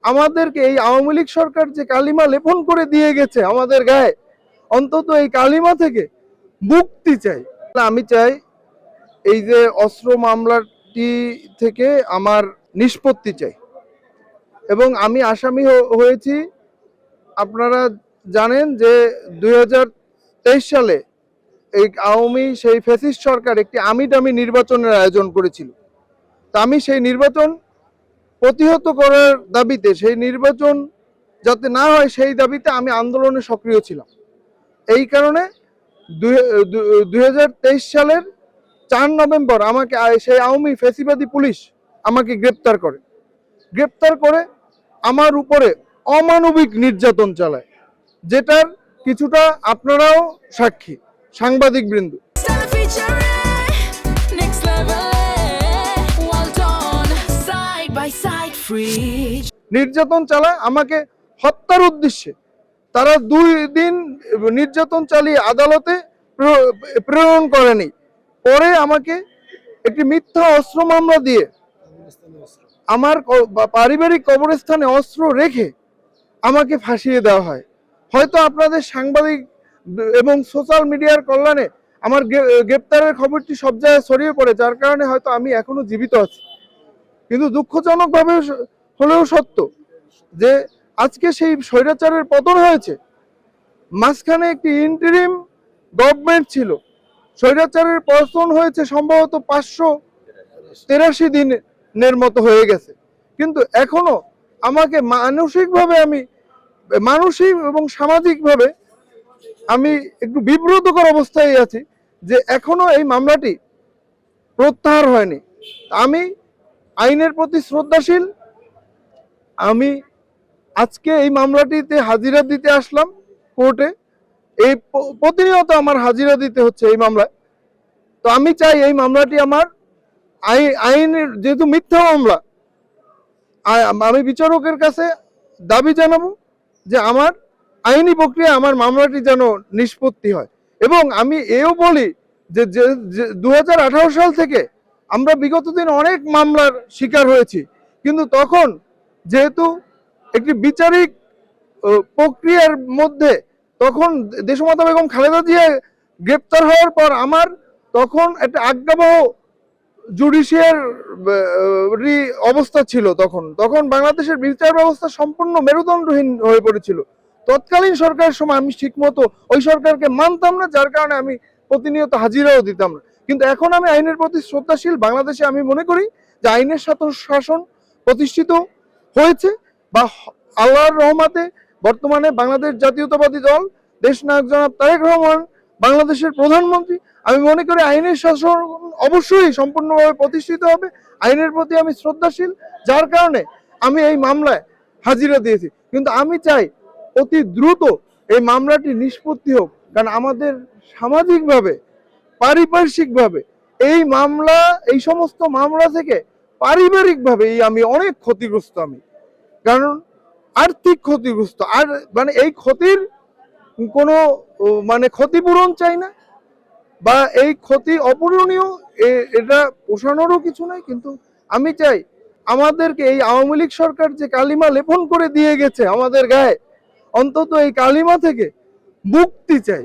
আমাদেরকে এই আওয়ামী লীগ সরকার যে কালিমা লেপন করে দিয়ে গেছে আমাদের গায়ে, অন্তত এই কালিমা থেকে মুক্তি চাই। আমি চাই এই যে অস্ত্র মামলাটি থেকে আমার নিষ্পত্তি চাই, এবং আমি আসামি হয়েছি। আপনারা জানেন যে 2023 সালে এই আওয়ামী সেই ফ্যাসিস্ট সরকার একটি আমিডামি নির্বাচনের আয়োজন করেছিল। তা আমি সেই নির্বাচন প্রতিহত করার দাবিতে, সেই নির্বাচন যাতে না হয় সেই দাবিতে আমি আন্দোলনে সক্রিয় ছিলাম। এই কারণে 2023 সালের 4 নভেম্বর আমাকে সেই আওয়ামী ফ্যাসিবাদী পুলিশ আমাকে গ্রেপ্তার করে আমার উপরে অমানবিক নির্যাতন চালায়, যেটার কিছুটা আপনারাও সাক্ষী, সাংবাদিক বৃন্দ। নির্যাতন চালায় আমাকে হত্যার উদ্দেশ্যে। তারা 2 দিন নির্যাতন চালিয়ে আদালতে প্রেরণ করেনি। পরে আমাকে একটি মিথ্যা অস্ত্র মামলা দিয়ে আমার পারিবারিক কবরস্থানে অস্ত্র রেখে আমাকে ফাঁসিয়ে দেওয়া হয়। হয়তো আপনাদের সাংবাদিক এবং সোশ্যাল মিডিয়ার কল্যাণে আমার গ্রেপ্তারের খবরটি সব জায়গায় ছড়িয়ে পড়ে, যার কারণে হয়তো আমি এখনো জীবিত আছি। কিন্তু দুঃখজনকভাবে হলেও সত্য যে আজকে সেই স্বৈরাচারের পতন হয়েছে। মাঝখানে একটি ইন্টারিম গভর্নমেন্ট ছিল, স্বৈরাচারের পতন হয়েছে সম্ভবত 583 দিনের মতো হয়ে গেছে, কিন্তু এখনো আমাকে মানসিক এবং সামাজিকভাবে আমি একটু বিব্রতকর অবস্থায় আছি যে এখনো এই মামলাটি প্রত্যাহার হয়নি। আমি আইনের প্রতি শ্রদ্ধাশীল। আমি আজকে এই মামলাটিতে হাজিরা দিতে আসলাম কোর্টে। এই প্রতিনিয়ত আমার হাজিরা দিতে হচ্ছে এই মামলায়। তো আমি চাই এই মামলাটি আমার আইনের, যেহেতু মিথ্যা মামলা, আমি বিচারকের কাছে দাবি জানাবো যে আমার আইনি প্রক্রিয়া আমার মামলাটি যেন নিষ্পত্তি হয়। এবং আমি এও বলি যে 2018 সাল থেকে আমরা বিগত দিন অনেক মামলার শিকার হয়েছি, কিন্তু তখন যেহেতু একটি বিচারিক প্রক্রিয়ার মধ্যে তখন দেশমাতা বেগম খালেদা জিয়া গ্রেপ্তার হওয়ার পর আমার তখন একটা আজ্ঞাবহ জুডিশিয়ার অবস্থা ছিল। তখন বাংলাদেশের বিচার ব্যবস্থা সম্পূর্ণ মেরুদণ্ডহীন হয়ে পড়েছিল। তৎকালীন সরকারের সময় আমি ঠিকমতো ওই সরকারকে মানতাম না, যার কারণে আমি প্রতিনিয়ত হাজিরাও দিতাম না। কিন্তু এখন আমি আইনের প্রতি শ্রদ্ধাশীল। বাংলাদেশে আমি মনে করি যে আইনের শাসন প্রতিষ্ঠিত হয়েছে, বা আল্লাহর রহমতে বর্তমানে বাংলাদেশ জাতীয়তাবাদী দল, দেশনায়ক জনাব তারেক রহমান বাংলাদেশের প্রধানমন্ত্রী। আমি মনে করি আইনের শাসন অবশ্যই সম্পূর্ণভাবে প্রতিষ্ঠিত হবে। আইনের প্রতি আমি শ্রদ্ধাশীল, যার কারণে আমি এই মামলায় হাজিরা দিয়েছি। কিন্তু আমি চাই অতি দ্রুত এই মামলাটি নিষ্পত্তি হোক, কারণ আমাদের সামাজিকভাবে, পারিপার্শ্বিকভাবে এই সমস্ত মামলা থেকে পারিবারিকভাবে আমি অনেক ক্ষতিগ্রস্ত। কারণ আর্থিক ক্ষতিগ্রস্ত, আর মানে এই ক্ষতির কোনো ক্ষতিপূরণ চাই না, বা এই ক্ষতি অপূরণীয়, এটা পোষানোরও কিছু নাই। কিন্তু আমি চাই আমাদেরকে এই আওয়ামী লীগ সরকার যে কালিমা লেপন করে দিয়ে গেছে আমাদের গায়ে, অন্তত এই কালিমা থেকে মুক্তি চাই।